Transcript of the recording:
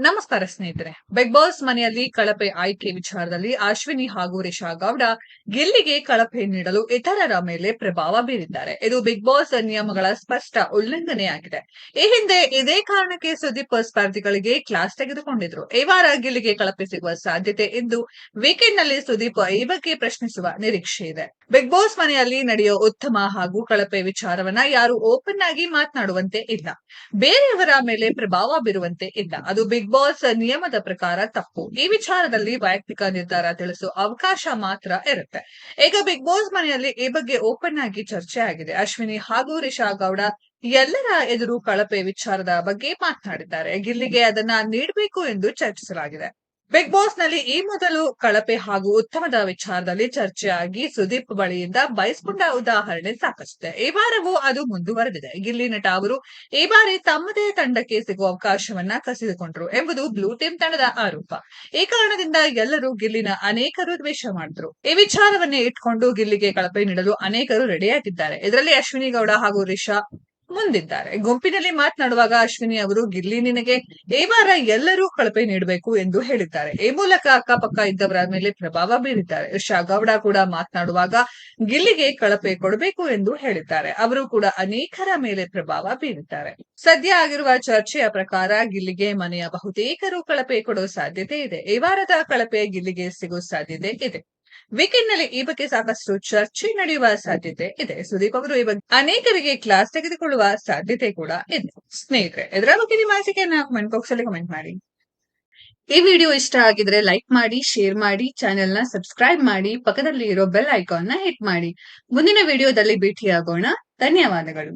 ನಮಸ್ಕಾರ ಸ್ನೇಹಿತರೆ. Big boss ಮನೆಯಲ್ಲಿ ಕಳಪೆ ಆಯ್ಕೆ ವಿಚಾರದಲ್ಲಿ ಅಶ್ವಿನಿ ಹಾಗೂ ರಿಷಾ ಗೌಡ ಗಿಲ್ಲಿಗೆ ಕಳಪೆ ನೀಡಲು ಇತರರ ಮೇಲೆ ಪ್ರಭಾವ ಬೀರಿದ್ದಾರೆ. ಇದು ಬಿಗ್ ಬಾಸ್ ನಿಯಮಗಳ ಸ್ಪಷ್ಟ ಉಲ್ಲಂಘನೆಯಾಗಿದೆ. ಈ ಹಿಂದೆ ಇದೇ ಕಾರಣಕ್ಕೆ ಸುದೀಪ್ ಸ್ಪರ್ಧಿಗಳಿಗೆ ಕ್ಲಾಸ್ ತೆಗೆದುಕೊಂಡಿದ್ರು. ಈ ವಾರ ಗಿಲ್ಲಿಗೆ ಕಳಪೆ ಸಿಗುವ ಸಾಧ್ಯತೆ ಇದ್ದು ವೀಕೆಂಡ್ ನಲ್ಲಿ ಸುದೀಪ್ ಈ ಬಗ್ಗೆ ಪ್ರಶ್ನಿಸುವ ನಿರೀಕ್ಷೆ ಇದೆ. ಬಿಗ್ ಬಾಸ್ ಮನೆಯಲ್ಲಿ ನಡೆಯೋ ಉತ್ತಮ ಹಾಗೂ ಕಳಪೆ ವಿಚಾರವನ್ನ ಯಾರು ಓಪನ್ ಆಗಿ ಮಾತನಾಡುವಂತೆ ಇಲ್ಲ. ಬೇರೆಯವರ ಮೇಲೆ ಪ್ರಭಾವ ಬೀರುವಂತೆ ಇಲ್ಲ. ಅದು ಬಿಗ್ ಬಾಸ್ ನಿಯಮದ ಪ್ರಕಾರ ತಪ್ಪು. ಈ ವಿಚಾರದಲ್ಲಿ ವೈಯಕ್ತಿಕ ನಿರ್ಧಾರ ತಿಳಿಸುವ ಅವಕಾಶ ಮಾತ್ರ ಇರುತ್ತೆ. ಈಗ ಬಿಗ್ ಬಾಸ್ ಮನೆಯಲ್ಲಿ ಈ ಬಗ್ಗೆ ಓಪನ್ ಆಗಿ ಚರ್ಚೆ ಆಗಿದೆ. ಅಶ್ವಿನಿ ಹಾಗೂ ರಿಷಾ ಗೌಡ ಎಲ್ಲರ ಎದುರು ಕಳಪೆ ವಿಚಾರದ ಬಗ್ಗೆ ಮಾತನಾಡಿದ್ದಾರೆ. ಗಿಲ್ಲಿಗೆ ಅದನ್ನ ನೀಡಬೇಕು ಎಂದು ಚರ್ಚಿಸಲಾಗಿದೆ. ಬಿಗ್ ಬಾಸ್ ನಲ್ಲಿ ಈ ಮೊದಲು ಕಳಪೆ ಹಾಗೂ ಉತ್ತಮದ ವಿಚಾರದಲ್ಲಿ ಚರ್ಚೆಯಾಗಿ ಸುದೀಪ್ ಬಳಿಯಿಂದ ಬಯಸ್ಕೊಂಡ ಉದಾಹರಣೆ ಸಾಕಷ್ಟಿದೆ. ಈ ವಾರವೂ ಅದು ಮುಂದುವರೆದಿದೆ. ಗಿಲ್ಲಿ ನಟ ಅವರು ಈ ಬಾರಿ ತಮ್ಮದೇ ತಂಡಕ್ಕೆ ಸಿಗುವ ಅವಕಾಶವನ್ನ ಕಸಿದುಕೊಂಡ್ರು ಎಂಬುದು ಬ್ಲೂ ಟೀಮ್ ತಂಡದ ಆರೋಪ. ಈ ಕಾರಣದಿಂದ ಎಲ್ಲರೂ ಗಿಲ್ಲಿನ ಅನೇಕರು ದ್ವೇಷ ಮಾಡಿದ್ರು. ಈ ವಿಚಾರವನ್ನೇ ಇಟ್ಕೊಂಡು ಗಿಲ್ಲಿಗೆ ಕಳಪೆ ನೀಡಲು ಅನೇಕರು ರೆಡಿಯಾಗಿದ್ದಾರೆ. ಇದರಲ್ಲಿ ಅಶ್ವಿನಿ ಗೌಡ ಹಾಗೂ ರಿಷಾ ಮುಂದಿದ್ದಾರೆ. ಗುಂಪಿನಲ್ಲಿ ಮಾತನಾಡುವಾಗ ಅಶ್ವಿನಿ ಅವರು ಗಿಲ್ಲಿ ನಿನಗೆ ಈ ವಾರ ಎಲ್ಲರೂ ಕಳಪೆ ನೀಡಬೇಕು ಎಂದು ಹೇಳಿದ್ದಾರೆ. ಈ ಮೂಲಕ ಅಕ್ಕಪಕ್ಕ ಇದ್ದವರ ಮೇಲೆ ಪ್ರಭಾವ ಬೀರಿದ್ದಾರೆ. ರಿಷಾ ಗೌಡ ಕೂಡ ಮಾತನಾಡುವಾಗ ಗಿಲ್ಲಿಗೆ ಕಳಪೆ ಕೊಡಬೇಕು ಎಂದು ಹೇಳಿದ್ದಾರೆ. ಅವರು ಕೂಡ ಅನೇಕರ ಮೇಲೆ ಪ್ರಭಾವ ಬೀರಿದ್ದಾರೆ. ಸದ್ಯ ಆಗಿರುವ ಚರ್ಚೆಯ ಪ್ರಕಾರ ಗಿಲ್ಲಿಗೆ ಮನೆಯ ಬಹುತೇಕರು ಕಳಪೆ ಕೊಡುವ ಸಾಧ್ಯತೆ ಇದೆ. ಈ ವಾರದ ಕಳಪೆ ಗಿಲ್ಲಿಗೆ ಸಿಗುವ ಸಾಧ್ಯತೆ ಇದೆ. ವೀಕೆಂಡ್ ನಲ್ಲಿ ಈ ಬಗ್ಗೆ ಸಾಕಷ್ಟು ಚರ್ಚೆ ನಡೆಯುವ ಸಾಧ್ಯತೆ ಇದೆ. ಸುದೀಪ್ ಅವರು ಈ ಬಗ್ಗೆ ಅನೇಕರಿಗೆ ಕ್ಲಾಸ್ ತೆಗೆದುಕೊಳ್ಳುವ ಸಾಧ್ಯತೆ ಕೂಡ ಇದೆ. ಸ್ನೇಹಿತರೆ, ಇದರ ಬಗ್ಗೆ ನಿಮ್ಮ ಅನಿಸಿಕೆಯನ್ನ ಕಮೆಂಟ್ ಬಾಕ್ಸ್ ಅಲ್ಲಿ ಕಮೆಂಟ್ ಮಾಡಿ. ಈ ವಿಡಿಯೋ ಇಷ್ಟ ಆಗಿದ್ರೆ ಲೈಕ್ ಮಾಡಿ, ಶೇರ್ ಮಾಡಿ, ಚಾನೆಲ್ ನ ಸಬ್ಸ್ಕ್ರೈಬ್ ಮಾಡಿ, ಪಕ್ಕದಲ್ಲಿ ಇರೋ ಬೆಲ್ ಐಕಾನ್ ನ ಹಿಟ್ ಮಾಡಿ. ಮುಂದಿನ ವಿಡಿಯೋದಲ್ಲಿ ಭೇಟಿಯಾಗೋಣ. ಧನ್ಯವಾದಗಳು.